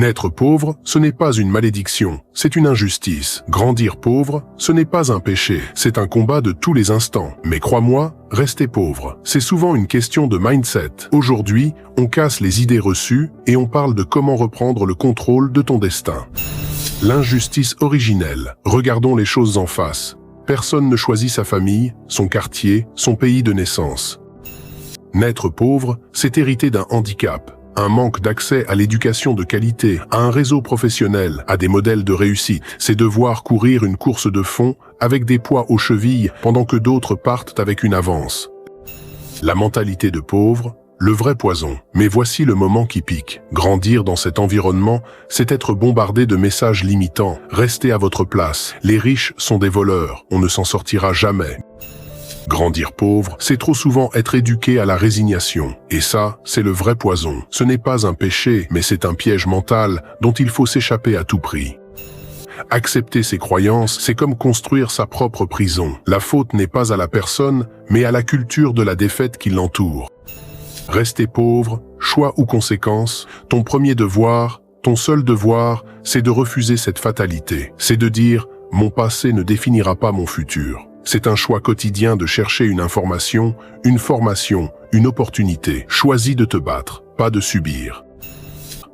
Naître pauvre, ce n'est pas une malédiction, c'est une injustice. Grandir pauvre, ce n'est pas un péché, c'est un combat de tous les instants. Mais crois-moi, rester pauvre, c'est souvent une question de mindset. Aujourd'hui, on casse les idées reçues et on parle de comment reprendre le contrôle de ton destin. L'injustice originelle. Regardons les choses en face. Personne ne choisit sa famille, son quartier, son pays de naissance. Naître pauvre, c'est hériter d'un handicap. Un manque d'accès à l'éducation de qualité, à un réseau professionnel, à des modèles de réussite. C'est devoir courir une course de fond avec des poids aux chevilles pendant que d'autres partent avec une avance. La mentalité de pauvre, le vrai poison. Mais voici le moment qui pique. Grandir dans cet environnement, c'est être bombardé de messages limitants. Restez à votre place. Les riches sont des voleurs. On ne s'en sortira jamais. Grandir pauvre, c'est trop souvent être éduqué à la résignation. Et ça, c'est le vrai poison. Ce n'est pas un péché, mais c'est un piège mental dont il faut s'échapper à tout prix. Accepter ses croyances, c'est comme construire sa propre prison. La faute n'est pas à la personne, mais à la culture de la défaite qui l'entoure. Rester pauvre, choix ou conséquence, ton premier devoir, ton seul devoir, c'est de refuser cette fatalité. C'est de dire « mon passé ne définira pas mon futur ». C'est un choix quotidien de chercher une information, une formation, une opportunité. Choisis de te battre, pas de subir.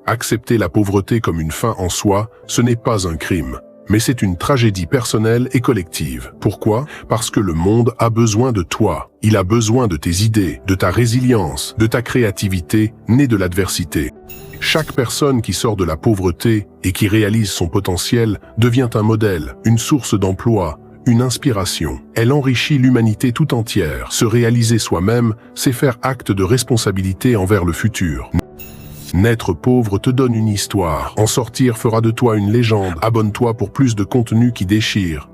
Accepter la pauvreté comme une fin en soi, ce n'est pas un crime, mais c'est une tragédie personnelle et collective. Pourquoi? Parce que le monde a besoin de toi. Il a besoin de tes idées, de ta résilience, de ta créativité, née de l'adversité. Chaque personne qui sort de la pauvreté et qui réalise son potentiel devient un modèle, une source d'emploi, une inspiration. Elle enrichit l'humanité tout entière. Se réaliser soi-même, c'est faire acte de responsabilité envers le futur. Naître pauvre te donne une histoire. En sortir fera de toi une légende. Abonne-toi pour plus de contenu qui déchire.